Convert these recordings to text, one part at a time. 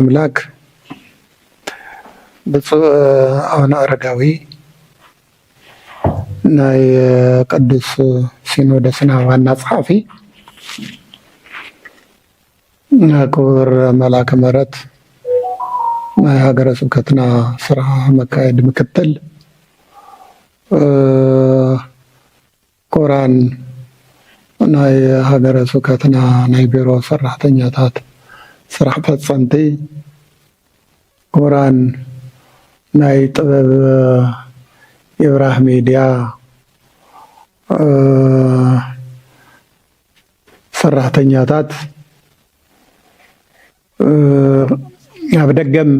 አምላክ ብፁዕ አቡነ አረጋዊ ናይ ቅዱስ ሲኖዶስና ዋና ጸሐፊ ክቡር መልአከ ምሕረት ናይ ሀገረ ስብከትና ስራ መካሄድ ምክትል ክቡራን ናይ ሀገረ ስብከትና ናይ ቢሮ ሰራሕተኛታት ስራሕ ፈጸምቲ ክቡራን ናይ ጥበብ የብራህ ሚድያ ሰራሕተኛታት ኣብ ደገም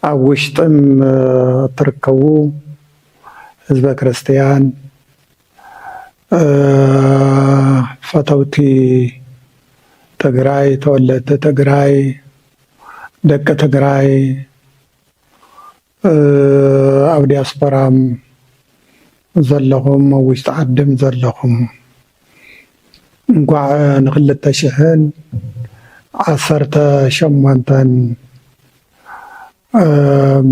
ኣብ ውሽጥም ትርከቡ ህዝበ ክርስቲያን ፈተውቲ ትግራይ ተወለድቲ ትግራይ ደቂ ትግራይ ኣብ ዲያስፖራም ዘለኹም ውሽጢ ዓድም ዘለኹም እንኳዕ ን2018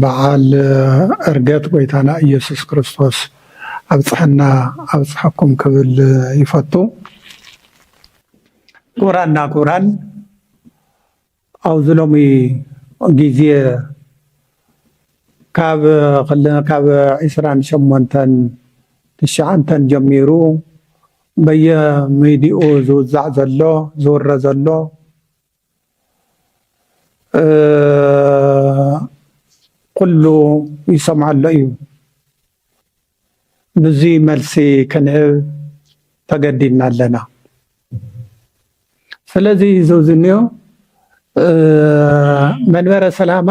በዓል ዕርገት ጎይታና ኢየሱስ ክርስቶስ ኣብፅሐና ኣብፅሐኩም ክብል ይፈቱ። ክቡራንና ክቡራን ኣብዚ ሎሚ ግዜ ካብ 28 ጀሚሩ በየሚድኡ ዝውዛዕ ዘሎ ዝውረ ዘሎ ኩሉ ይሰምዓሎ እዩ። ነዚ መልሲ ክንህብ ተገዲድና ኣለና። ስለዚ ዝውዝንዮ መንበረ ሰላማ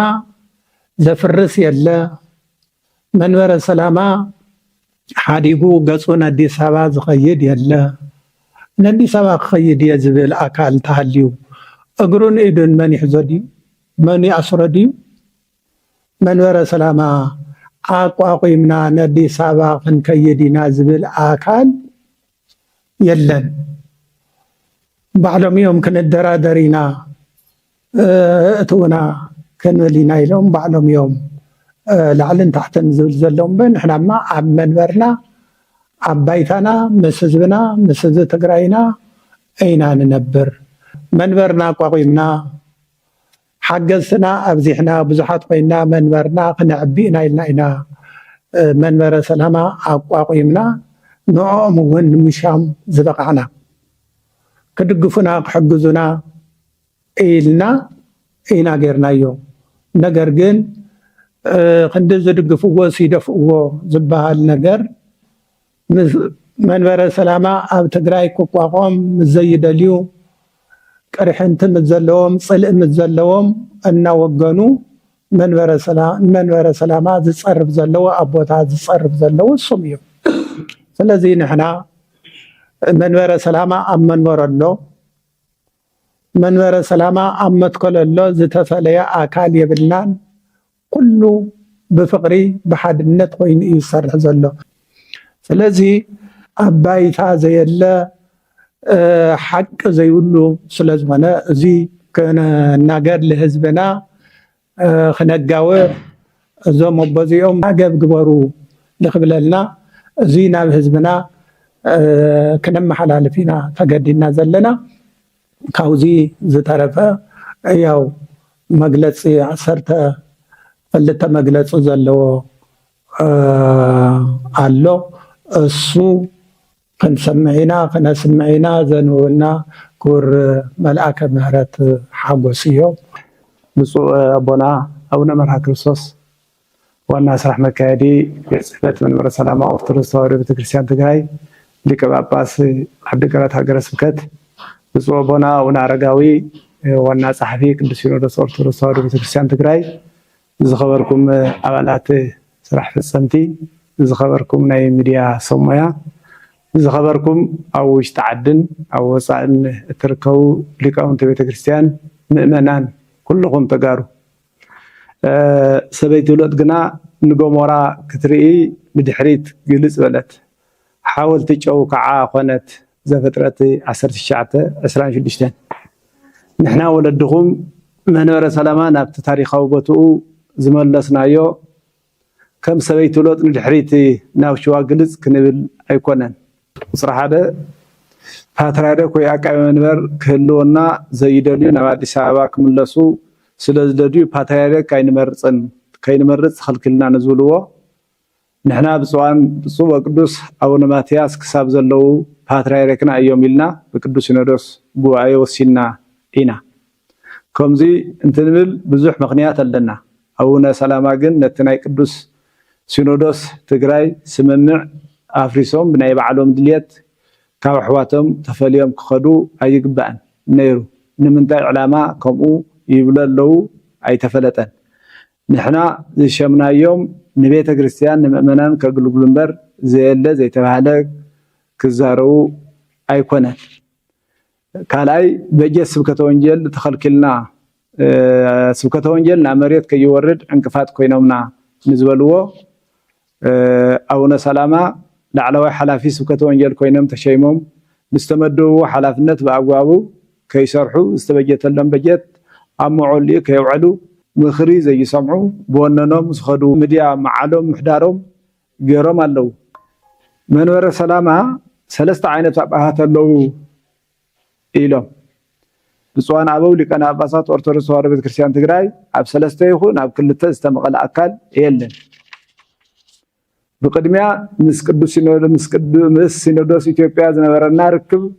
ዘፍርስ የለ መንበረ ሰላማ ሓዲጉ ገጹን አዲስ አበባ ዝኸይድ የለ ንአዲስ አበባ ክኸይድ እየ ዝብል ኣካል እንተሃልዩ እግሩን ኢዱን መን ይሕዞ ድዩ? መን ይኣስሮ ድዩ? መንበረ ሰላማ ኣቋቂምና ንአዲስ አበባ ክንከይድ ኢና ዝብል ኣካል የለን። ባዕሎም እዮም ክንደራደር ኢና እትውና ክንብል ኢና ኢሎም ባዕሎም እዮም ላዕልን ታሕትን ዝብል ዘለዎም ንሕናማ ኣብ መንበርና ኣብ ባይታና ምስ ህዝብና ምስ ህዝቢ ትግራይና ኢና ንነብር። መንበርና ኣቋቂምና ሓገዝትና ኣብዚሕና ብዙሓት ኮይና መንበርና ክነዕቢ ኢና ኢልና ኢና መንበረ ሰላማ ኣቋቂምና ንዕኦም እውን ንምሻም ዝበቃዕና ክድግፉና ክሕግዙና ኢልና ኢና ጌርናዮ። ነገር ግን ክንዲ ዝድግፍዎ ሲደፍእዎ ዝበሃል ነገር መንበረ ሰላማ ኣብ ትግራይ ክቋቋም ዘይደልዩ ቅርሕንቲ ዘለዎም ፅልእ ዘለዎም እናወገኑ መንበረ ሰላማ ዝፀርብ ዘለዎ ኣቦታት ዝፀርብ ዘለዎ እሱም እዮም። ስለዚ ንሕና መንበረ ሰላማ ኣብ መንበረሎ መንበረ ሰላማ ኣብ መትከለሎ ዝተፈለየ ኣካል የብልናን። ኩሉ ብፍቅሪ ብሓድነት ኮይኑ እዩ ዝሰርሕ ዘሎ። ስለዚ ኣብ ባይታ ዘየለ ሓቂ ዘይብሉ ስለዝኾነ እዚ ክነናገር ንህዝብና ክነጋውር እዞም ኣቦዚኦም ኣገብ ግበሩ ንክብለልና እዚ ናብ ህዝብና ክነመሓላልፍ ኢና ተገዲድና ዘለና። ካብዚ ዝተረፈ ያው መግለፂ 12 መግለፂ ዘለዎ ኣሎ። እሱ ክንሰምዕ ኢና ክነስምዕ ኢና ዘንብበልና ክቡር መልአከ ምሕረት ሓጎስ እዮም። ብፁዕ ኣቦና ኣቡነ መርሃ ክርስቶስ ዋና ስራሕ መካየዲ ቤት መንበረ ሰላማ ኦርቶዶክስ ተዋህዶ ቤተክርስቲያን ትግራይ ሊቀ ጳጳስ ዓዲግራት ሀገረ ስብከት፣ ብፁዕ ኣቦና ኣቡነ አረጋዊ ዋና ጸሐፊ ቅዱስ ሲኖዶስ ኦርቶዶክስ ተዋህዶ ቤተክርስቲያን ትግራይ፣ ዝኸበርኩም ኣባላት ስራሕ ፈጸምቲ፣ ዝኸበርኩም ናይ ሚድያ ሰብ ሞያ፣ ዝኸበርኩም ኣብ ውሽጢ ዓድን ኣብ ወፃእን እትርከቡ ሊቃውንቲ ቤተክርስቲያን ምእመናን ኩልኩም ተጋሩ። ሰበይቲ ውለት ግና ንጎሞራ ክትርኢ ብድሕሪት ግልጽ በለት ሓወልቲ ጨው ከዓ ኮነት ዘፍጥረት 1926 ንሕና ወለድኹም መንበረ ሰላማ ናብቲ ታሪኻዊ ቦትኡ ዝመለስናዮ ከም ሰበይቲ ሎጥ ንድሕሪት ናብ ሸዋ ግልጽ ክንብል ኣይኮነን ቁጽሪ 1 ፓትርያርክ ወይ ኣቃቤ መንበር ክህልወና ዘይደልዩ ናብ ኣዲስ ኣበባ ክምለሱ ስለዝደልዩ ፓትርያርክ ከይንመርጽ ተኸልኪልና ንዝብልዎ ንሕና ብፅዋን ብፁዕ ወቅዱስ ኣቡነ ማትያስ ክሳብ ዘለው ፓትርያርክና እዮም ኢልና ብቅዱስ ሲኖዶስ ጉባኤ ወሲና ኢና ከምዚ እንትንብል ብዙሕ ምኽንያት ኣለና ኣቡነ ሰላማ ግን ነቲ ናይ ቅዱስ ሲኖዶስ ትግራይ ስምምዕ ኣፍሪሶም ብናይ ባዕሎም ድልየት ካብ ኣሕዋቶም ተፈልዮም ክኸዱ ኣይግባእን ነይሩ ንምንታይ ዕላማ ከምኡ ይብሉ ኣለዉ ኣይተፈለጠን ንሕና ዝሸምናዮም ንቤተ ክርስቲያን ንምእመናን ከገልግሉ እምበር ዘየለ ዘይተባህለ ክዛረቡ ኣይኮነን ካልኣይ በጀት ስብከተ ወንጌል ተኸልኪልና ስብከተ ወንጌል ናብ መሬት ከይወርድ ዕንቅፋት ኮይኖምና ንዝበልዎ ኣቡነ ሰላማ ላዕለዋይ ሓላፊ ስብከተ ወንጌል ኮይኖም ተሸይሞም ምስተመደቡ ሓላፍነት ብኣግባቡ ከይሰርሑ ዝተበጀተሎም በጀት ኣብ መዕልኡ ከይውዕሉ ምኽሪ ዘይሰምዑ ብወነኖም ዝኸዱ ሚድያ መዓሎም ምሕዳሮም ገይሮም ኣለዉ መንበረ ሰላማ 3 ዓይነት ጳጳሳት ኣለዉ ኢሎም ብፁዓን ኣበው ሊቃነ ጳጳሳት ኦርቶዶክስ ተዋህዶ ቤተክርስቲያን ትግራይ ኣብ 3 ይኹን ኣብ 2 ዝተመቐለ ኣካል የለን بقدميا مس سينودوس إثيوبيا زنبرنا ركب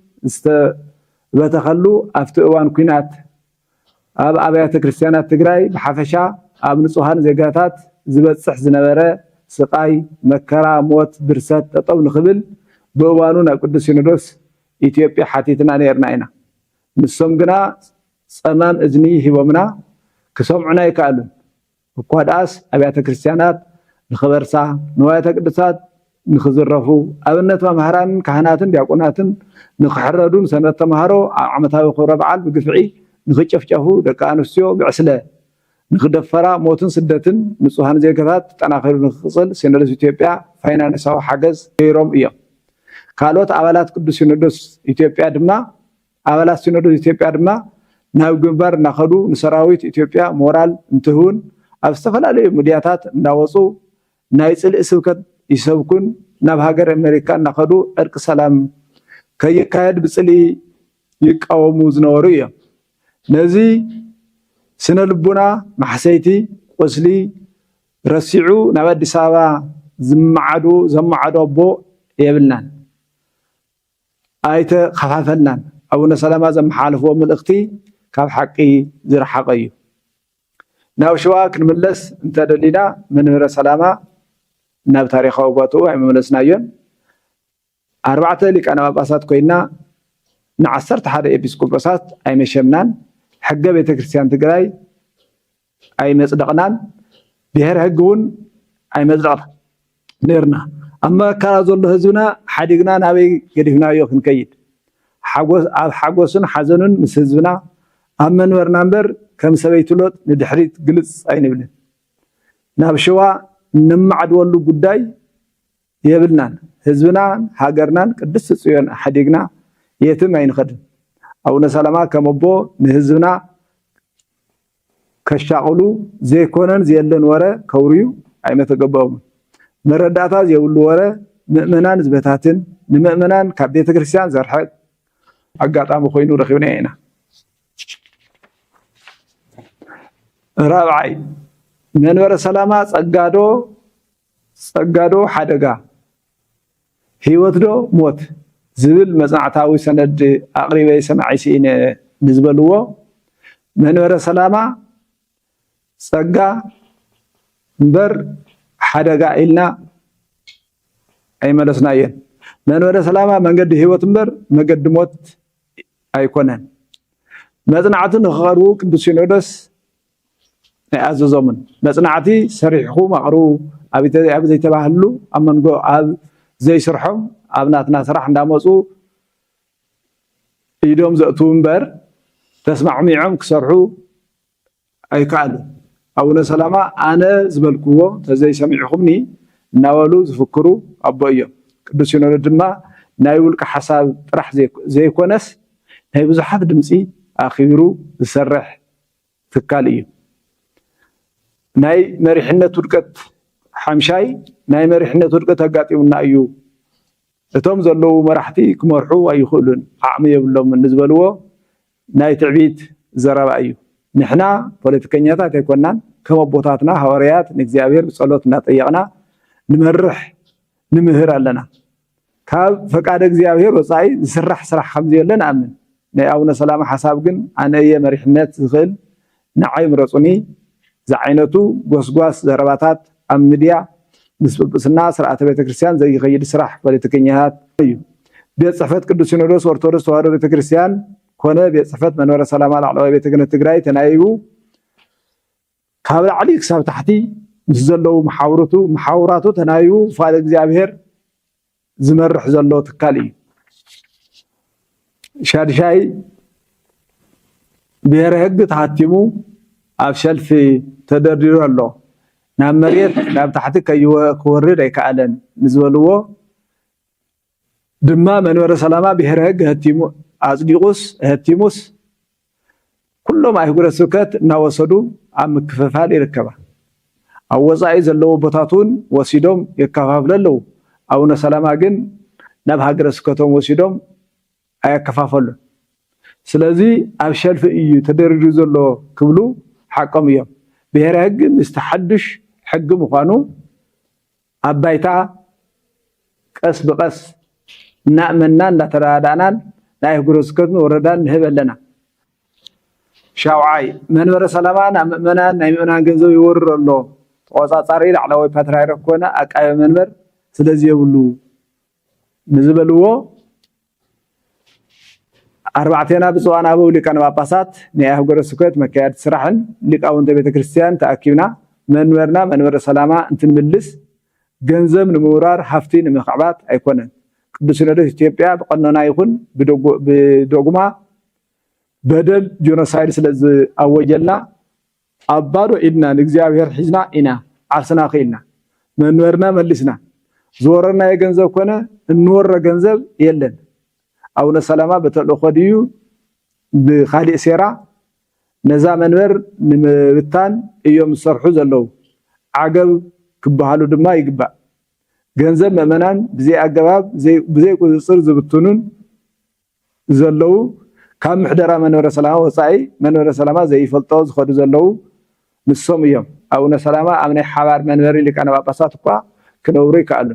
بتخلو أفتوان كينات أبيات كريستيانات تجراي بحفشة أب نصوحان زجاتات زبط صح زنبرة سقاي مكرا موت برسات تطول خبل بوانونا قدس سينودوس إثيوبيا حتيتنا نيرناينا مسوم جنا صنان إذني هومنا كسمعنا يكالون وقاداس أبيات كريستيانات نخبرسا نوايا قدسات نخزرفو أبنت مهران كهناتن دياقوناتن نخحردون سنة تمهرو عمتاوي خورا بعال بقفعي نخجفجفو دكانوسيو بعسله نخدفرا موتن سدتن نصوحان زيكتات تناخيرو نخصل سينودوس إثيوبيا فاينانساو حاجز غيروم إياه كالوت أولات قدس سينودوس إثيوبيا دما أولات سينودوس إثيوبيا دما ناو جنبار ناخدو نسراويت إثيوبيا مورال انتهون أبستفلا مدياتات ناوصو نايصل اسبكت يسبكون ناب هاجر امريكا ناخدو ارق سلام كيكايد بصلي يقاومو زنورو يا نزي سنه لبنا محسيتي قسلي رسيعو ناب اديس ابا زمعدو بو يبلنان ايت خفافلنان ابونا سلامه زمحالفو ملختي كاب حقي زرحقيو ناو شوا كنملس انت دلينا منبر سلامه ناب تاريخو بوتو اي مملسنايون 4 ሊቃነ ጳጳሳት ኮይና ን11 ኤጲስቆጶሳት ኣይመሸምናን ሕገ ቤተክርስቲያን ትግራይ ኣይመጽደቕናን ብሄር ሕግውን ኣይመጽደቕ ነርና ኣማ ካራ ዘሎ ህዝብና ሓዲግና ናበይ ገዲፍናዮ ክንከይድ ኣብ ሓጎስን ሓዘኑን ምስ ህዝብና ኣብ መንበርና እምበር ከም ሰበይቲ ሎጥ ንድሕሪት ግልጽ ኣይንብልን ናብ ሸዋ نمعدولو ጉዳይ የብልናን ህዝብና ሃገርናን ቅድስት ጽዮን ሓዲግና የትም ኣይንኸድም ኣቡነ ሰላማ ከመቦ ንህዝብና ከሻቅሉ ዘይኮነን ዘየለን ወረ ከውርዩ ኣይመተገበውም መረዳታ የብሉ ወረ ምእመናን ዝበታትን ንምእመናን ካብ ቤተ ክርስቲያን ዘርሐቅ ኣጋጣሚ ኮይኑ ረኺብና ኢና ራብዓይ መንበረ ሰላማ ጸጋዶ ሓደጋ ህይወትዶ ሞት ዝብል መጽናዕታዊ ሰነድ ኣቅሪበ ሰማዒ ሲኢነ ንዝበልዎ መንበረ ሰላማ ጸጋ እምበር ሓደጋ ኢልና ኣይመለስናየን መንበረ ሰላማ መንገዲ ህይወት እምበር መንገዲ ሞት ኣይኮነን መጽናዕቱ ንኸርቡ ቅዱስ ሲኖዶስ أعززومن مصنعتي سريحو مقرو أبي زي تباهلو أمنجو أب زي سرحهم أبناتنا سرح نداموسو يدوم زقتون بر تسمع ميعهم كسرحو أي كعلو أولا سلامة أنا زبالكوه تزي سميعهمني ناولو زفكرو أبويا كدوسينو ردما نايولك حساب راح زي كونس ناي بزحات دمسي أخيرو بسرح ትካል እዩ ናይ መሪሕነት ውድቀት ሓምሻይ ናይ መሪሕነት ውድቀት አጋጢሙና እዩ እቶም ዘለው መራሕቲ ክመርሑ ኣይኽእሉን ዓቕሚ የብሎም ንዝበልዎ ናይ ትዕቢት ዘረባ እዩ ንሕና ፖለቲከኛታት ኣይኮናን ከም ኣቦታትና ሐዋርያት ንእግዚአብሔር ጸሎት እናጠየቅና ንመርሕ ንምህር ኣለና ካብ ፈቃደ እግዚአብሔር ወጻኢ ዝስራሕ ስራሕ ከም ዘየለን ኣምን ናይ አቡነ ሰላማ ሓሳብ ግን ኣነየ መሪሕነት ዝኽእል ንዓይ ምረጹኒ ዝዓይነቱ ጎስጓስ ዘረባታት ኣብ ሚድያ ምስ ጵጵስና ስርዓተ ቤተክርስቲያን ዘይኸይድ ስራሕ ፖለቲከኛታት እዩ ቤት ጽሕፈት ቅዱስ ሲኖዶስ ኦርቶዶክስ ተዋሕዶ ቤተክርስቲያን ኮነ ቤት ጽሕፈት መንበረ ሰላማ ላዕለዋይ ቤተ ክህነት ትግራይ ተናይቡ ካብ ላዕሊ ክሳብ ታሕቲ ምስ ዘለው መሓውራቱ ተናይቡ ፍቃደ እግዚአብሔር ዝመርሕ ዘሎ ትካል እዩ ሻድሻይ ብሔረ ሕግ ተሃቲሙ ኣብ ሸልፊ ተደርዲሩ ኣሎ ናብ መሬት ናብ ታሕቲ ክወርድ ኣይከኣለን ንዝበልዎ ድማ መንበረ ሰላማ ብሔረ ሕግ ህቲሙ አጽዲቁስ ህቲሙስ ኩሎም አይጉረ ስብከት እናወሰዱ ኣብ ምክፍፋል ይርከባ ኣብ ወጻኢ ዘለው ቦታቱን ወሲዶም ይከፋፍለለው አቡነ ሰላማ ግን ናብ ሃገረ ስብከቶም ወሲዶም አያከፋፈሉ ስለዚ ኣብ ሸልፊ እዩ ተደርዲሩ ዘሎ ክብሉ ሓቆም እዮም ብሔረ ሕግ ምስተሐድሽ ሕግ ምዃኑ ኣብ ባይታ ቀስ በቀስ እናእመና እንዳተራዳናን ናይ ሃገረ ስብከትን ወረዳን ንህበለና ሻውዓይ መንበረ ሰላማ ናብ ምእመናን ናይ ምእመናን ገንዘብ ይወርር ኣሎ ተቆጻጻሪ ላዕለዋይ ፓትርያርክ ኮነ ኣቃቤ መንበር ስለዚ የብሉ ንዝበልዎ ኣርባዕተና ብፅዋን ኣበው ሊቃነ ጳጳሳት ናይ ሃገረ ስብከት መካየድ ስራሕን ሊቃውንተ ቤተክርስቲያን ተኣኪብና መንበርና መንበረ ሰላማ እንትንምልስ ገንዘብ ንምውራር ሃፍቲ ንምኽዕባት ኣይኮነን ቅዱስ ሲኖዶስ ኢትዮጵያ ብቀኖና ይኹን ብዶግማ በደል ጆኖሳይድ ስለዚ ኣወጀልና ኣባዶ ኢድና ንእግዚአብሔር ሒዝና ኢና ዓርስና ኸይልና መንበርና መሊስና ዝወረርና የገንዘብ ኮነ እንወረ ገንዘብ የለን አቡነ ሰላማ በተልእኮ ድዩ ብኻሊእ ሴራ ነዛ መንበር ንምብታን እዮም ዝሰርሑ ዘለው ዓገብ ክበሃሉ ድማ ይግባእ ገንዘብ ምእመናን ብዘይ ኣገባብ ብዘይ ቁፅፅር ዝብትኑን ዘለው ካብ ምሕደራ መንበረ ሰላማ ወጻኢ መንበረ ሰላማ ዘይፈልጦ ዝኸዱ ዘለው ንሶም እዮም አቡነ ሰላማ ኣብ ናይ ሓባር መንበሪ ሊቃነ ጳጳሳት እኳ ክነብሩ ይከኣሉ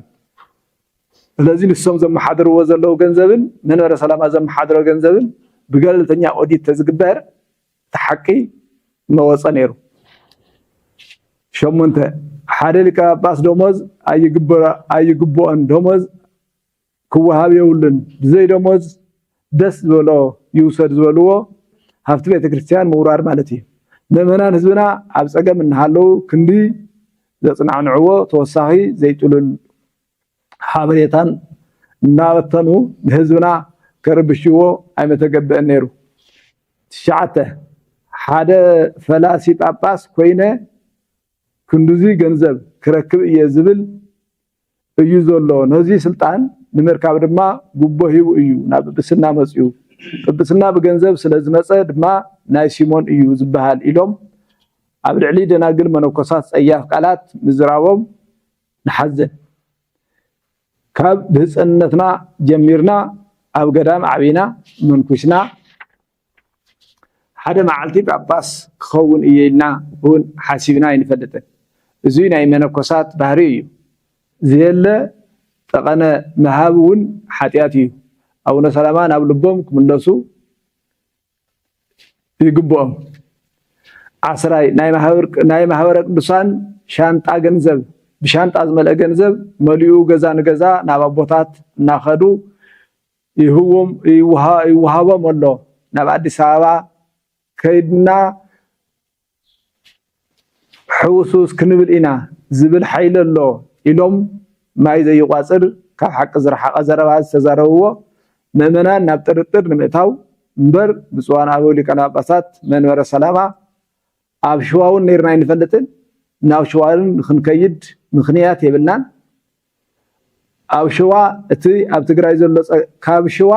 ስለዚ ንሶም ዘመሓድርዎ ዘለው ገንዘብን መንበረ ሰላማ ዘመሓድሮ ገንዘብን ብገለልተኛ ኦዲት ተዝግበር ተሓቂ መወፀ ነይሩ ሸሞንተ ሓደ ሊቀ ጳጳስ ደሞዝ ኣይግብኦን ደሞዝ ክወሃብ የብሉን ብዘይ ደሞዝ ደስ ዝበሎ ይውሰድ ዝበልዎ ሃፍቲ ቤተክርስቲያን ምውራር ማለት እዩ ምእመናን ህዝብና ኣብ ፀገም እናሃለው ክንዲ ዘጽናዕንዕዎ ተወሳኺ ዘይጥሉል ሓበሬታን እናበተኑ ንህዝብና ከርብሽዎ ኣይመተገብአን ነይሩ ትሽዓተ ሓደ ፈላሲ ጳጳስ ኮይነ ክንዱዚ ገንዘብ ክረክብ እየ ዝብል እዩ ዘሎ ነዚ ስልጣን ንምርካብ ድማ ጉቦ ሂቡ እዩ ናብ ጵጵስና መጽኡ ጵጵስና ብገንዘብ ስለዝመፀ ድማ ናይ ሲሞን እዩ ዝበሃል ኢሎም ኣብ ልዕሊ ደናግል መነኮሳት ጸያፍ ቃላት ምዝራቦም ንሓዘን ካብ ብህፅነትና ጀሚርና ኣብ ገዳም ዓቢና መንኩስና ሓደ መዓልቲ ጳጳስ ክኸውን እየ ኢልና እውን ሓሲብና ይንፈልጥን እዚ ናይ መነኮሳት ባህሪ እዩ ዘየለ ጠቐነ መሃብ እውን ሓጢያት እዩ አቡነ ሰላማ ናብ ልቦም ክምለሱ ይግብኦም ዓስራይ ናይ ማህበረ ቅዱሳን ሻንጣ ገንዘብ ብሻንጣ ዝመልአ ገንዘብ መሊኡ ገዛ ንገዛ ናብ ኣቦታት እናኸዱ ይውሃቦም ኣሎ ናብ ኣዲስ ኣበባ ከይድና ሕውሱስ ክንብል ኢና ዝብል ሓይሊ ኣሎ ኢሎም ማይ ዘይቋፅር ካብ ሓቂ ዝረሓቐ ዘረባ ዝተዛረብዎ ምእመናን ናብ ጥርጥር ንምእታው እምበር ብፅዋን ኣበው ሊቃነ ጳጳሳት መንበረ ሰላማ ኣብ ሽዋውን ነይርና ይንፈልጥን ናብ ሽዋን ክንከይድ ምክንያት የብልናን ኣብ ሽዋ እቲ ኣብ ትግራይ ዘሎ ካብ ሽዋ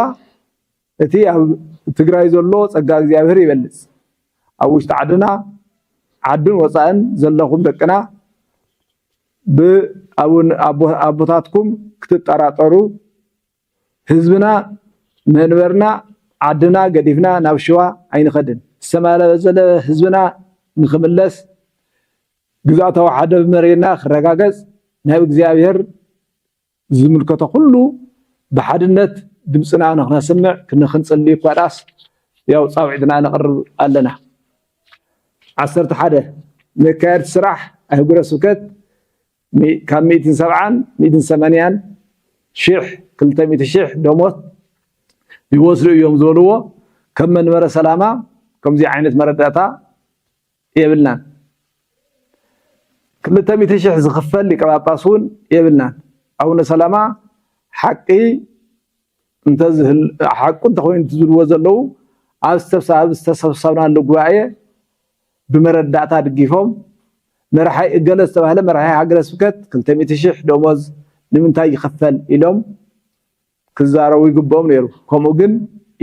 እቲ ኣብ ትግራይ ዘሎ ጸጋ እግዚአብሔር ይበልጽ أوش تعدنا عدن وصان زلهم دكنا بأون أبوتاتكم كتتراترو حزبنا منبرنا عدنا قديفنا نابشوا عين خدن السماء بزل حزبنا نخملس جزاته واحد بمرينا خرجاجز نهب እግዚአብሔር ዝምልከቶ ሁሉ بحدነት ድምጽና ንኽነስምዕ ክንጽልይ ቋዳስ ያው ጻውዒትና ነቅርብ ኣለና 11 መካየድ ስራሕ ኣህጉረ ስብከት ካብ 170 180 ሽሕ 200 ሽሕ ደሞዝ ይወስዱ እዮም ዝበልዎ ከም መንበረ ሰላማ ከምዚ ዓይነት መረዳእታ የብልናን 200 ሽሕ ዝኽፈል ሊቀ ጳጳሱን የብልናን ኣቡነ ሰላማ ሓቂ እንተዝህል ሓቁ እንተኾይኑ ዝብልዎ ዘለው ኣብ ዝተሰብሰብናሉ ጉባኤ ብመረዳእታ ድጊፎም መርሓይ እገለ ዝተባህለ መርሓይ ሃገረ ስብከት 200 ሽሕ ደሞዝ ንምንታይ ይኽፈል ኢሎም ክዛረቡ ይግብኦም ነይሩ ከምኡ ግን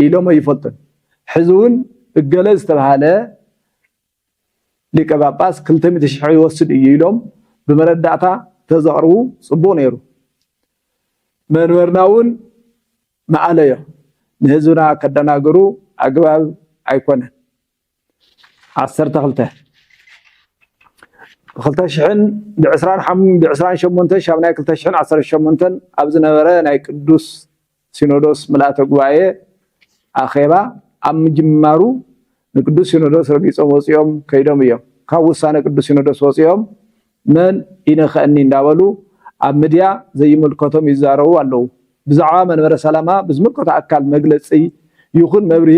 ኢሎም ኣይፈልጡን ሕዚ እውን እገለ ዝተባህለ ሊቀ ጳጳስ 200 ሽሕ ይወስድ እዩ ኢሎም ብመረዳእታ ተዘቕርቡ ጽቡቕ ነይሩ መንበርና እውን ማዕለዮ ንህዝብና ከደናገሩ ኣግባብ ኣይኮነን 12 ب28 ሻብናይ 2018 ኣብ ዝነበረ ናይ ቅዱስ ሲኖዶስ ምልአተ ጉባኤ ኣኼባ ኣብ ምጅማሩ ንቅዱስ ሲኖዶስ ረጊጾም ወጽኦም ከይዶም እዮም ካብ ውሳነ ቅዱስ ሲኖዶስ ወጽኦም መን ኢነኸኒ እንዳበሉ ኣብ ሚድያ ዘይምልከቶም ይዛረቡ ኣለዉ ብዛዕባ መንበረ ሰላማ ብዝምልከቶ ኣካል መግለጺ ይኹን መብርሂ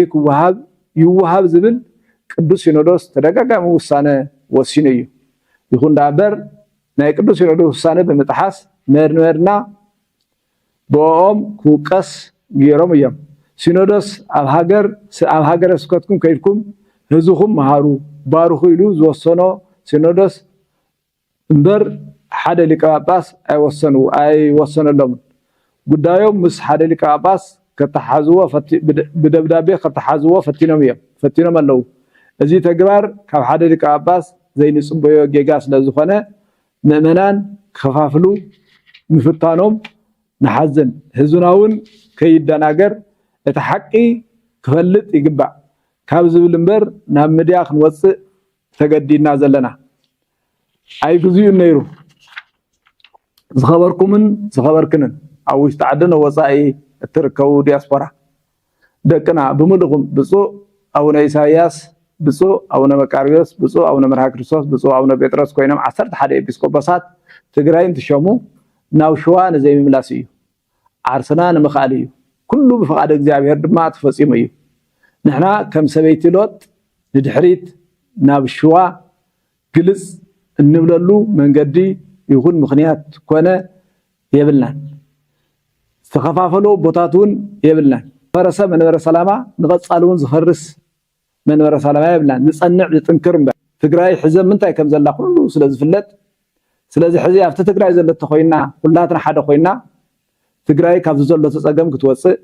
ይወሃብ ዝብል ቅዱስ ሲኖዶስ ተደጋጋሚ ውሳነ ወሲኑ እዩ ይኹን ዳበር ናይ ቅዱስ ሲኖዶስ ውሳነ ብምጥሓስ መንበርና ብኦም ክውቀስ ገይሮም እዮም ሲኖዶስ ኣብ ሃገረ ስብከትኩም ከይድኩም ህዝብኩም መሃሩ ባርኹ ኢሉ ዝወሰኖ ሲኖዶስ እምበር ሓደ ሊቀ ጳጳስ ኣይወሰነሎም ጉዳዮም ምስ ሓደ ሊቀ ጳጳስ ከተሓዝዎ ብደብዳቤ ከተሓዝዎ ፈቲኖም ኣለዉ እዚ ተግባር ካብ ሓደ ሊቀ ጳጳስ ዘይንጽበዮ ጌጋ ስለ ዝኾነ ምእመናን ከፋፍሉ ምፍታኖም ንሓዝን ህዝብና እውን ከይደናገር እቲ ሓቂ ክፈልጥ ይግባእ ካብ ዝብል እምበር ናብ ሚድያ ክንወፅእ ተገዲድና ዘለና ኣይ ግዝኡ ነይሩ ዝኸበርኩምን ዝኸበርክንን ኣብ ውሽጢ ዓድን ወፃኢ እትርከቡ ዲያስፖራ ደቅና ብምልኹም ብፁዕ ኣቡነ ኢሳያስ ብፁዕ ኣቡነ መቃርዮስ ብፁዕ ኣቡነ መርሃ ክርስቶስ ብፁዕ ኣቡነ ጴጥሮስ ኮይኖም 11 ኤጲስቆጶሳት ትግራይ እንትሾሙ ናብ ሸዋ ንዘይምምላስ እዩ ዓርስና ንምኽኣል እዩ ኩሉ ብፍቃድ እግዚአብሔር ድማ ተፈጺሙ እዩ ንሕና ከም ሰበይቲ ሎጥ ንድሕሪት ናብ ሸዋ ግልጽ እንብለሉ መንገዲ ይኹን ምኽንያት ኮነ የብልናን ዝተኸፋፈሉ ቦታቱን የብልናን ፈረሰ መንበረ ሰላማ ንቐጻሉን ዝፈርስ መንበረ ሰላማ የብልናን ንጸንዕ ዝጥንክር እምበር ትግራይ ሕዘ ምንታይ ከም ዘላ ኩሉ ስለ ዝፍለጥ ስለዚ ሕዚ ኣብቲ ትግራይ ዘለቶ ኮይና ኩላትና ሓደ ኮይና ትግራይ ካብ ዘሎ ተጸገም ክትወፅእ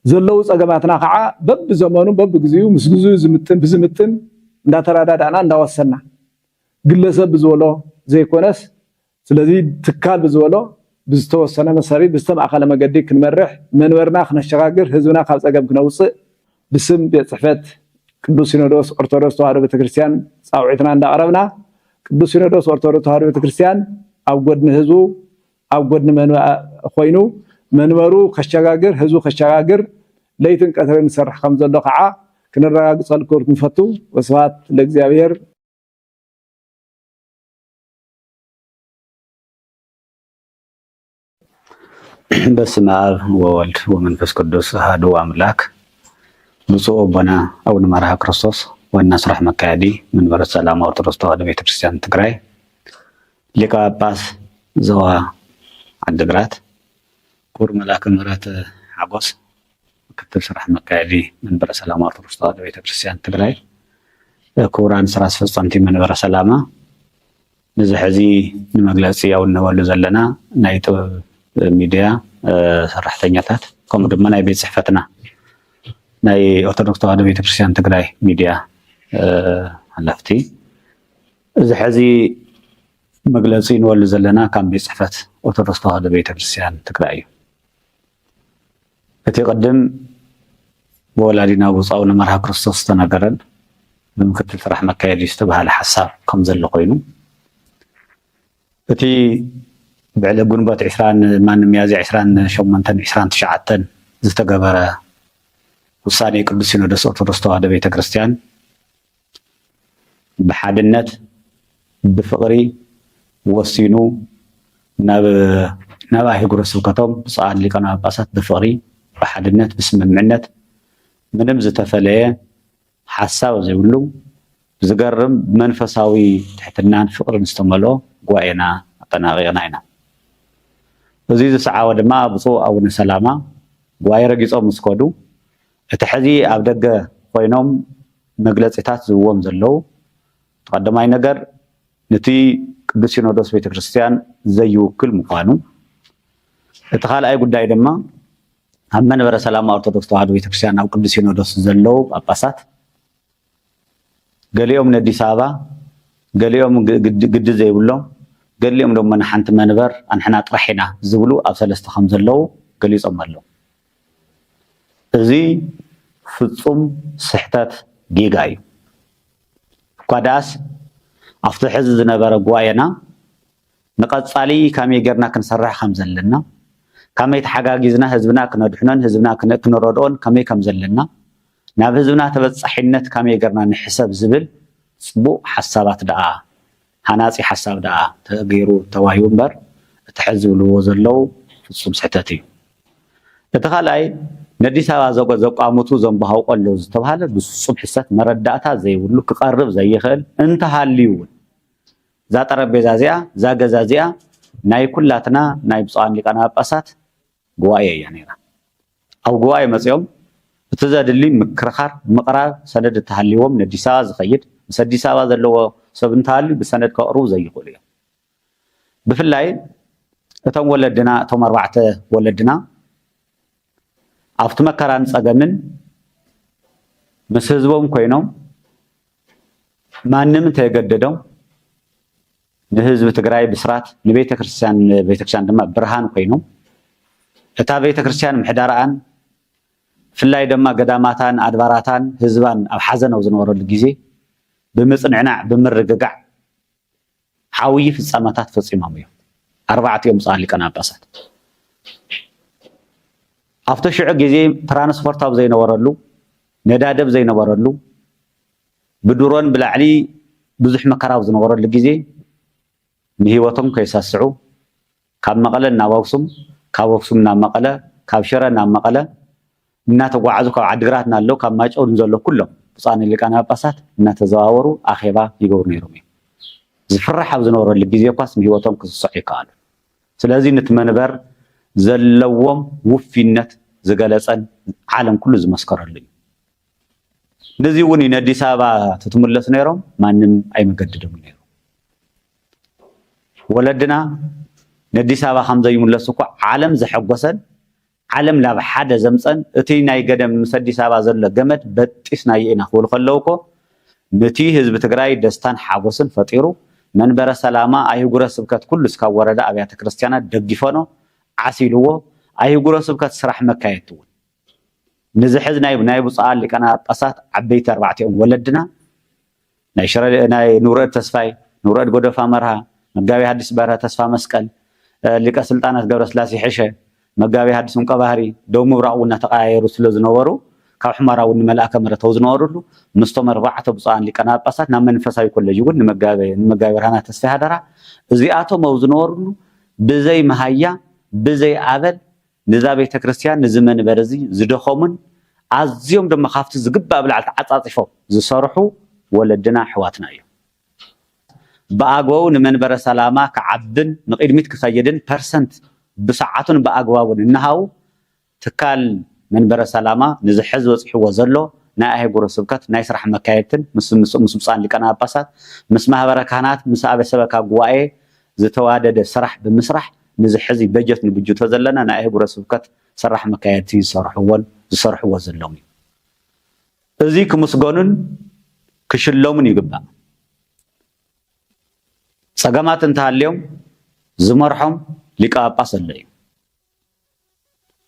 ዘለው ጸገማትና ከዓ በብዘመኑ በብግዚኡ ምስ ግዝኡ ዝምጥን እንዳተራዳዳና እንዳወሰና ግለሰብ ብዝወሎ ዘይኮነስ ስለዚ ትካል ብዝወሎ ብዝተወሰነ መሰረት ብዝተማእኸለ መገዲ ክንመርሕ መንበርና ክነሸጋግር ህዝብና ካብ ጸገም ክነውፅእ ብስም ቤት ጽሕፈት ቅዱስ ሲኖዶስ ኦርቶዶክስ ተዋህዶ ቤተክርስቲያን ጻውዒትና እንዳቀረብና ቅዱስ ሲኖዶስ ኦርቶዶክስ ተዋህዶ ቤተክርስቲያን ኣብ ጎድኒ ህዝቡ ኣብ ጎድኒ ኮይኑ መንበሩ ከሸጋግር ህዝቡ ከሸጋግር ለይትን ቀትርን ዝሰርሕ ከም ዘሎ ከዓ ክንረጋግፀልኩም ንፈቱ ወስብሐት ለእግዚአብሔር በስመ አብ ወወልድ ወመንፈስ ቅዱስ አሐዱ አምላክ ብፁዕ አቡነ አቡነ መርሃ ክርስቶስ ዋና ስራሕ መካየዲ መንበረ ሰላማ ኦርቶዶክስ ተዋህዶ ቤተክርስቲያን ትግራይ ሊቀ ጳጳስ ዞባ ዓዲግራት ክቡር መልአከ ምህረት ሓጎስ ምክትል ስራሕ መካየዲ መንበረ ሰላማ ኦርቶዶክስ ተዋህዶ ቤተክርስቲያን ትግራይ ክቡራን ስራ አስፈጻምቲ መንበረ ሰላማ ነዚ ሕዚ ንመግለፂ ያው እንበሉ ዘለና ናይ ጥበብ ሚድያ ሰራሕተኛታት ከምኡ ድማ ናይ ቤት ጽሕፈትና ናይ ኦርቶዶክስ ተዋህዶ ቤተክርስቲያን ትግራይ ሚድያ حلفتي إذا حزي مجلسين ولا زلنا كان بيصحفت وترصتها هذا بيت كريستيان تقرأيه فتقدم بولادنا وصاونا مرها كريستوس تناقرن بمكتل فرح مكة يستبها لحساب كم زل قينو فتي بعد جنبات عشران ما نميازي عشران شومنتن عشران تشعتن زتقبره وصاني قدس سينودوس ኦርቶዶክስ ተዋህዶ ቤተክርስቲያን بحادነት بفقሪ ወሲኑ ናብ አህጉረ ስብከቶም ጻል ሊቃነ ጳጳሳት በፍቅሪ በሐድነት በስምምዕነት ምንም ዝተፈለየ ሐሳብ ዘይብሉ ዝገርም መንፈሳዊ ትሕትናን ፍቅርን ዝተመልኦ ጓኤና አጠናቂና ኢና እዚ ዝሰዓወ ድማ ብፁዕ አቡነ ሰላማ ጓኤ ረጊጾም ምስኮዱ እቲ ሕዚ ኣብ ደገ ኮይኖም መግለጺታት ዝውዎም ዘለው ተቀዳማይ ነገር ነቲ ቅዱስ ሲኖዶስ ቤተክርስቲያን ዘይውክል ምዃኑ እቲ ካልኣይ ጉዳይ ድማ ኣብ መንበረ ሰላማ ኦርቶዶክስ ተዋህዶ ቤተክርስቲያን ኣብ ቅዱስ ሲኖዶስ ዘለው ጳጳሳት ገሊኦም ነአዲስ አበባ ገሊኦም ግድ ዘይብሎም ገሊኦም ደሞ ንሓንቲ መንበር አንሕና ጥራሕና ዝብሉ ኣብ ሰለስተ ከም ዘለው ገሊጾም ኣለው እዚ ፍጹም ስሕተት ጌጋ እዩ ኳዳስ ኣብቲ ሕዚ ዝነበረ ጓየና ንቀጻሊ ከመይ ጌርና ክንሰርሕ ከም ዘለና ከመይ ተሓጋጊዝና ህዝብና ክነድሕኖን ህዝብና ክንረድኦን ከመይ ከም ዘለና ናብ ህዝብና ተበጻሒነት ከመይ ጌርና ንሕሰብ ዝብል ጽቡቕ ሓሳባት ደኣ ሃናጺ ሓሳብ ደኣ ተገይሩ ተዋሂቡ እምበር እቲ ሕዚ ዝብልዎ ዘለው ፍጹም ስሕተት እዩ እቲ ካልኣይ ነአዲስ አበባ ዘቋሙቱ ዘንባሃው ቆሎ ዝተባሃለ ብፍጹም ሕሰት መረዳእታ ዘይብሉ ክቀርብ ዘይኽእል እንተሃልዩ ዛ ጠረጴዛ እዚኣ ዛ ገዛ እዚኣ ናይ ኩላትና ናይ ብፁዓን ሊቃነ ጳጳሳት ጉባኤ እያ ነይራ ኣብ ጉባኤ መፅኦም እቲ ዘድሊ ምክርኻር ምቕራብ ሰነድ እተሃልይዎም ነአዲስ አበባ ዝኸይድ ምስ አዲስ አበባ ዘለዎ ሰብ እንተሃልዩ ብሰነድ ከቕርቡ ዘይኽእሉ እዮም ብፍላይ እቶም ወለድና እቶም 4 ወለድና ኣብቲ መከራን ፀገምን ምስ ህዝቦም ኮይኖም ማንም ተየገደዶም ንህዝብ ትግራይ ብስራት ንቤተክርስቲያን ድማ ብርሃን ኮይኖም እታ ቤተክርስቲያን ምሕዳራን ፍላይ ድማ ገዳማታን አድባራታን ህዝባን ኣብ ሓዘን ኣብ ዝነበረሉ ግዜ ብምጽንዕናዕ ብምርግጋዕ ሓዊ ፍጻመታት ፈጺሞም እዮም 4 ጻል ሊቃነ ጳጳሳት ኣብቲ ሽዑ ግዜ ትራንስፖርት ኣብ ዘይነበረሉ ነዳደብ ዘይነበረሉ ብድሮን ብላዕሊ ብዙሕ መከራ ኣብ ዝነበረሉ ግዜ ንህይወቶም ከይሳስዑ ካብ መቐለ ናብ ኣክሱም ካብ ኣክሱም ናብ መቐለ ካብ ሽረ ናብ መቐለ እናተጓዓዙ ካብ ዓዲግራት ናለው ካብ ማይጨው ዘሎ ኩሎም ብፃን ሊቃነ ጳጳሳት እናተዘዋወሩ ኣኼባ ይገብሩ ነይሮም እዮም ዝፍራሕ ኣብ ዝነበረሉ ግዜ ኳስ ንህይወቶም ክስስዑ ይከኣሉ ስለዚ ነቲ መንበር ዘለዎም ውፊነት ዝገለጸን ዓለም ኩሉ ዝመስከረሉ እዩ ነዚ እውን ነአዲስ አበባ ትትምለስ ነይሮም ማንም ኣይመገድዶም ነይሩ ወለድና ነአዲስ አበባ ከም ዘይምለሱ እኮ ዓለም ዘሐጎሰን ዓለም ላብ ሓደ ዘምፀን እቲ ናይ ገደም ምስ አዲስ አበባ ዘሎ ገመድ በጢስና ኢና ክብሉ ከለው እኮ ነቲ ህዝቢ ትግራይ ደስታን ሓጎስን ፈጢሩ መንበረ ሰላማ አህጉረ ስብከት ኩሉ እስካብ ወረዳ ኣብያተ ክርስቲያናት ደግፈኖ ዓሲልዎ አህጉረ ስብከት ስራሕ መካየት እውን ንዝሕዝ ናይ ብፁዓን ሊቃነ ጳጳሳት ዓበይቲ 4 ወለድና ናይ ሽረ ናይ ኑረድ ተስፋይ ኑረድ ጎደፋ መርሃ መጋቢ ሐዲስ በርሀ ተስፋ መስቀል ሊቀ ስልጣናት ገብረስላሴ ሕሸ መጋቢ ሐዲስ ሙቀባህሪ ደው ምብራቅ ውና ተቀያየሩ ስለዝነበሩ ካብ ሕማራ እውን መልአከ ምሕረት ዝነበሩሉ ምስቶም 4 ብፁዓን ሊቃነ ጳጳሳት ናብ መንፈሳዊ ኮሌጅ እውን ንመጋቢ ብርሃና ተስፋ ሃደራ እዚኣቶም ኣብ ዝነበሩሉ ብዘይ መሃያ ብዘይ ኣበል ንዛ ቤተክርስቲያን ንዝመንበር እዚ ዝደኸሙን ኣዝዮም ድማ ካብቲ ዝግባእ ብላዕቲ ዓፃፂፎም ዝሰርሑ ወለድና ሕዋትና እዮም በኣግባቡ ንመንበረ ሰላማ ከዓብን ንቅድሚት ክኸይድን ፐርሰንት ብሰዓቱን በኣግባቡን እንሃው ትካል መንበረ ሰላማ ንዝሕዝ ወፅሕዎ ዘሎ ናይ አህጉረ ስብከት ናይ ስራሕ መካየትን ምስ ብፁዓን ሊቃነ ጳጳሳት ምስ ማህበረ ካህናት ምስ ኣበሰበካ ጉባኤ ዝተዋደደ ስራሕ ብምስራሕ ንዝሕዚ በጀት ንብጅቶ ዘለና ናይ አህጉረ ስብከት ስራሕ መካየቲ ዝሰርሕዎ ዘሎም እዩ እዚ ክምስገኑን ክሽለሙን ይግባእ ፀገማት እንተሃልዮም ዝመርሖም ሊቀ ጳጳስ ኣሎ እዩ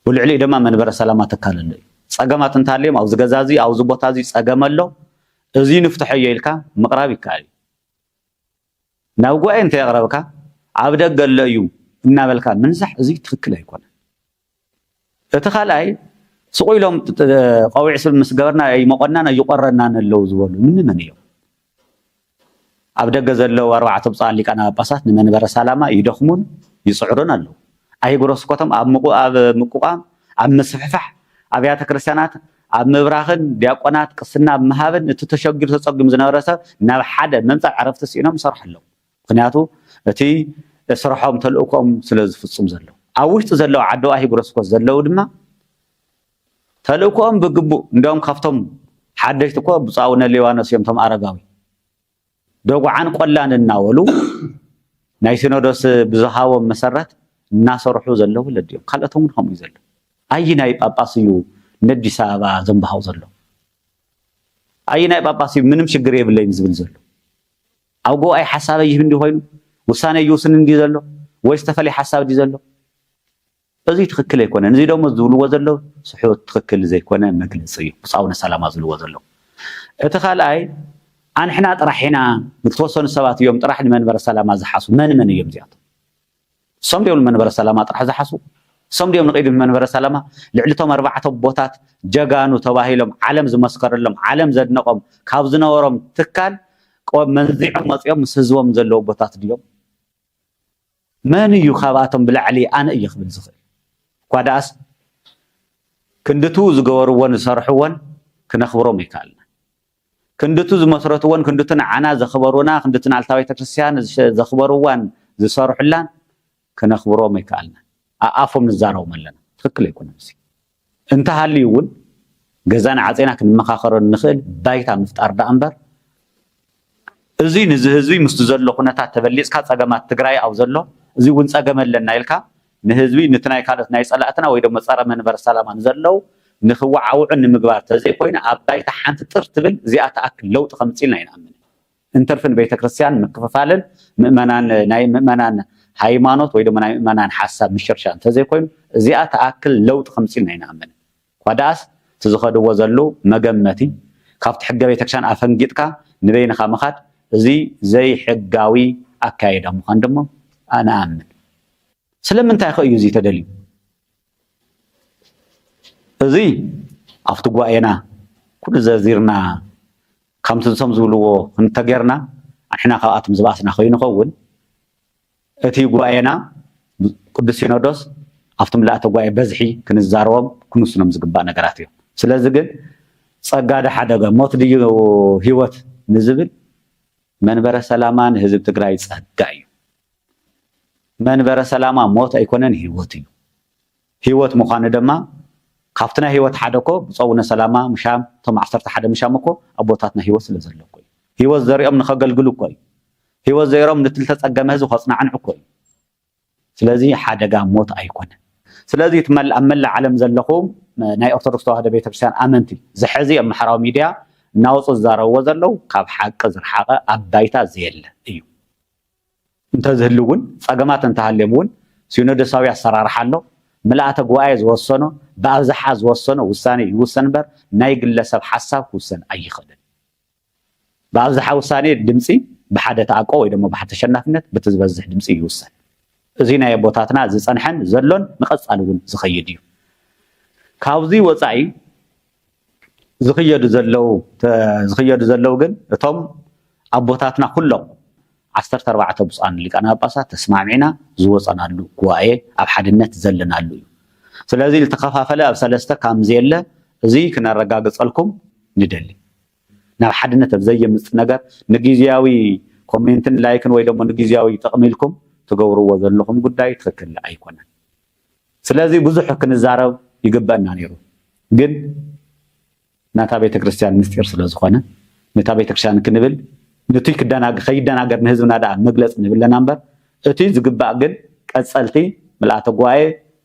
ብልዕሊ ድማ መንበረ ሰላማ ተካል ኣሎ እዩ ፀገማት እንተሃልዮም ኣብዚ ገዛ እዚ ኣብዚ ቦታ እዚ ፀገም ኣሎ እዚ ንፍትሖ ኢልካ ምቕራብ ይከኣል ናብ ጉባኤ እንተ የቕረብካ ኣብ ደገ ኣሎ እዩ እናበልካ ምንሳሕ እዚ ትክክል ኣይኮነን እቲ ካልኣይ ስቑኢሎም ቆዊዕ ስብ ምስ ገበርና ይመቆናን ኣይቆረናን ኣለው ዝበሉ ምንመን እዮም ኣብ ደገ ዘለው 4 ብፃን ሊቃነ ጳጳሳት ንመንበረ ሰላማ ይደኽሙን ይፅዕሩን ኣለው ኣይጉረስኮቶም ኣብ ምቁቃም ኣብ ምስፍሕፋሕ ኣብያተ ክርስቲያናት ኣብ ምብራኽን ዲያቆናት ቅስና መሃብን እቲ ተሸጊሩ ተፀጊሙ ዝነበረ ሰብ ናብ ሓደ መምፃእ ዓረፍቲ ሲኢኖም ይሰርሑ ኣለው ምክንያቱ እቲ ስርሖም ተልእኮም ስለ ዝፍፅም ዘሎ ኣብ ውሽጢ ዘለው ዓዲ ኣይጉረስኮት ዘለው ድማ ተልእኮም ብግቡእ እንዲያውም ካብቶም ሓደሽቲ እኮ ብፁዕ ኣቡነ ሊባኖስ እዮም ቶም ኣረጋዊ ደጉዓን ቆላን እናበሉ ናይ ሲኖዶስ ብዝሃቦም መሰረት እናሰርሑ ዘለው ለድዮም ካልኦቶም እውን ከምኡ ዘሎ ኣይናይ ጳጳስ እዩ ንአዲስ አበባ ዘንባሃው ዘሎ ኣይናይ ጳጳስ እዩ ምንም ችግር የብለይም ዝብል ዘሎ ኣብ ጉባኤ ሓሳብ ይህብ እንዲ ኮይኑ ውሳኔ ይውስን እንዲ ዘሎ ወይ ዝተፈለየ ሓሳብ ዲ ዘሎ እዚ ትክክል ኣይኮነን እዚ ደሞ ዝብልዎ ዘሎ ስሑት ትክክል ዘይኮነ መግለፂ እዩ ብፁዕ ኣቡነ ሰላማ ዝብልዎ ዘሎ እቲ ካልኣይ ኣንሕና ጥራሕና ንተወሰኑ ሰባት እዮም ጥራሕ ንመንበረ ሰላማ ዝሓሱ መን እዮም እዚኣቶም ሶም ዲዮም መንበረ ሰላማ ጥራሕ ዝሓሱ ሶም ዲዮም ንቀይዱ መንበረ ሰላማ ልዕልቶም 4 ቦታት ጀጋኑ ተባሂሎም ዓለም ዝመስከረሎም ዓለም ዘድነቆም ካብ ዝነበሮም ትካል መንዚዖም መፅኦም ምስ ህዝቦም ዘለው ቦታት ድዮም መን እዩ ካብኣቶም ብላዕሊ ኣነ እየ ክብል ዝኽእል ኳዳስ ክንድቱ ዝገበርዎን ዝሰርሕዎን ክነኽብሮም ይከኣልና ክንድቱ ዝመስረትዎን ክንድቱን ዓና ዘኽበሩና ክንድቱን ኣልታ ቤተ ክርስቲያን ዘኽበሩዋን ዝሰርሑላን ክነኽብሮም ይከኣልና ኣፎም ንዛረቦም ኣለና ትክክል ኣይኮነን እዚ እንተሃልዩ እውን ገዛና ዓፀና ክንመኻኸሮ ንኽእል ባይታ ምፍጣር ዳ እምበር እዚ ንዚ ህዝቢ ምስቲ ዘሎ ኩነታት ተበሊፅካ ፀገማት ትግራይ ኣብ ዘሎ እዚ እውን ፀገም ኣለና ኢልካ ንህዝቢ ነቲ ናይ ካልኦት ናይ ፀላእትና ወይ ድማ ፀረ መንበረ ሰላማ ዘለው ንኽወዓውዑን ንምግባር ተዘይኮይኑ ኣብ ባይታ ሓንቲ ጥር ትብል እዚኣ ተኣክል ለውጢ ከምፅእ ኢልና ይንኣምን እንተርፍን ቤተ ክርስቲያን ምክፍፋልን ምእመናን ናይ ምእመናን ሃይማኖት ወይ ድማ ናይ ምእመናን ሓሳብ ምሽርሻር እንተዘይኮይኑ እዚኣ ተኣክል ለውጢ ከምፅእ ኢልና ይንኣምን ኳዳስ ትዝኸድዎ ዘሎ መገመቲ ካብቲ ሕገ ቤተ ክርስቲያን ኣፈንጊጥካ ንበይንኻ ምኻድ እዚ ዘይሕጋዊ ኣካይዳ ምዃን ደሞ ኣነ ኣምን ስለምንታይ ኸ እዩ እዚ ተደልዩ እዚ ኣብቲ ጉባኤና ኩሉ ዘዚርና ከምቲ ንሶም ዝብልዎ እንተጌርና ኣንሕና ካብኣቶም ዝባእስና ከይንኸውን እቲ ጉባኤና ቅዱስ ሲኖዶስ ኣብቲ ምልኣተ ጉባኤ በዝሒ ክንዛረቦም ክንውስኖም ዝግባእ ነገራት እዮም ስለዚ ግን ፀጋ ሓደገ ሞት ድዩ ሂወት ንዝብል መንበረ ሰላማ ንህዝቢ ትግራይ ፀጋ እዩ መንበረ ሰላማ ሞት ኣይኮነን ሂወት እዩ ሂወት ምዃኑ ድማ ካብቲ ናይ ሂወት ሓደ እኮ ብፁዕ ኣቡነ ሰላማ ምሻም እቶም 11 ምሻም እኮ ኣቦታትና ሂወት ስለ ዘሎ እኮ እዩ ሂወት ዘሪኦም ንኸገልግሉ እኮ እዩ ሂወት ዘይሮም ንትልተፀገመ ህዝቢ ከፅናዕንዑ እኮ እዩ ስለዚ ሓደጋ ሞት ኣይኮነን ስለዚ ኣብ መላእ ዓለም ዘለኹም ናይ ኦርቶዶክስ ተዋህዶ ቤተክርስትያን ኣመንቲ ዝሕዚ ኣብ ማሕበራዊ ሚድያ እናውፁ ዝዛረብዎ ዘለው ካብ ሓቂ ዝረሓቐ ኣብ ባይታ ዘየለ እዩ እንተዝህሉ እውን ፀገማት እንተሃልዮም እውን ሲኖዶሳዊ ኣሰራርሓ ኣሎ ምልኣተ ጉባኤ ዝወሰኖ ብኣብዝሓ ዝወሰኖ ውሳኔ ይውሰን እምበር ናይ ግለሰብ ሓሳብ ክውሰን ኣይኽእልን ብኣብዝሓ ውሳኔ ድምፂ ብሓደ ተኣቆ ወይ ድማ ብሓደ ተሸናፍነት በቲ ዝበዝሕ ድምፂ ይውሰን እዚ ናይ ኣቦታትና ዝፀንሐን ዘሎን ንቐፃሊ እውን ዝኸይድ እዩ ካብዚ ወፃኢ ዝኽየዱ ዘለው ግን እቶም ኣቦታትና ኩሎም 14 ብፁዓን ሊቃነ ጳጳሳት ተስማዕሚዕና ዝወፀናሉ ጉባኤ ኣብ ሓድነት ዘለናሉ እዩ ስለዚ ዝተኸፋፈለ ኣብ ሰለስተ ከምዚ የለ እዚ ክነረጋግፀልኩም ንደሊ ናብ ሓድነት ኣብ ዘየምፅእ ነገር ንግዝያዊ ኮሜንትን ላይክን ወይ ደግሞ ንግዝያዊ ጥቕሚ ኢልኩም ትገብርዎ ዘለኹም ጉዳይ ትክክል ኣይኮነን ስለዚ ብዙሕ ክንዛረብ ይግበአና ነይሩ ግን ናታ ቤተክርስቲያን ምስጢር ስለዝኾነ ነታ ቤተክርስቲያን ክንብል ነቲ ከይደናገር ንህዝብና ዳ መግለፅ ንብለና እምበር እቲ ዝግባእ ግን ቀፀልቲ ምልኣተ ጉባኤ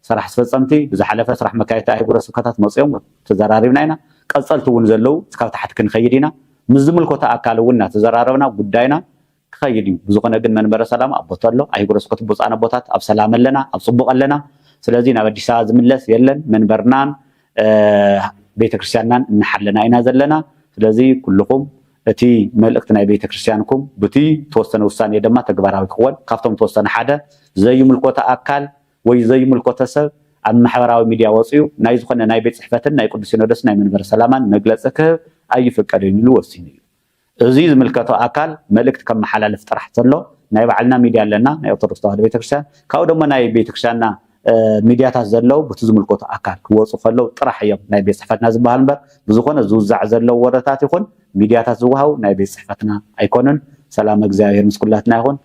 ስራሕ አስፈጸምቲ ብዝሓለፈ ስራሕ መካየቲ ኣህጉረ ስብከታት መፅኦም ተዘራሪብና ኢና ቀፀልቲ እውን ዘለው እስካብ ታሕቲ ክንኸይድ ኢና ምዝምልኮታ አካል ውና ተዘራረብና ጉዳይና ከይዲ ብዙኾነ ግን መንበረ ሰላም አቦታሎ አይጉረስ ከተቦ ጻና ቦታት አብ ሰላም ለና አብ ጽቡቅ ለና ስለዚህ ናብ አዲስ አበባ ዝምለስ የለን መንበርናን ቤተክርስቲያናን እንሐለና ኢና ዘለና ስለዚህ ኩልኩም እቲ መልእክት ናይ ቤተክርስቲያንኩም ብቲ ተወሰነ ውሳኔ ድማ ተግባራዊ ክኾን ካብቶም ተወሰነ ሓደ ዘይምልኮታ አካል ወይ ዘይምልኮታ ሰብ ኣብ ማሕበራዊ ሚድያ ወፅዩ ናይ ዝኾነ ናይ ቤት ጽሕፈትን ናይ ቅዱስ ሲኖዶስ ናይ መንበረ ሰላማን መግለጽ ክህብ ኣይፍቀድን ኢሉ ወሲኑ እዩ እዚ ዝምልከቶ አካል መልእክት ከመሓላለፍ ጥራሕ ዘሎ ናይ ባዕልና ሚድያ ኣለና ናይ ኦርቶዶክስ ተዋህዶ ቤተክርስቲያን ካብኡ ድማ ናይ ቤተክርስቲያንና ሚድያታት ዘለው በቲ ዝምልከቶ አካል ክወፁ ከለው ጥራሕ እዮም ናይ ቤት ጽሕፈትና ዝበሃል እምበር ብዝኾነ ዝውዛዕ ዘለው ወረታት ይኹን ሚድያታት ዝወሃው ናይ ቤት ጽሕፈትና ኣይኮነን ሰላም እግዚአብሔር ምስ ኩላትና ይኹን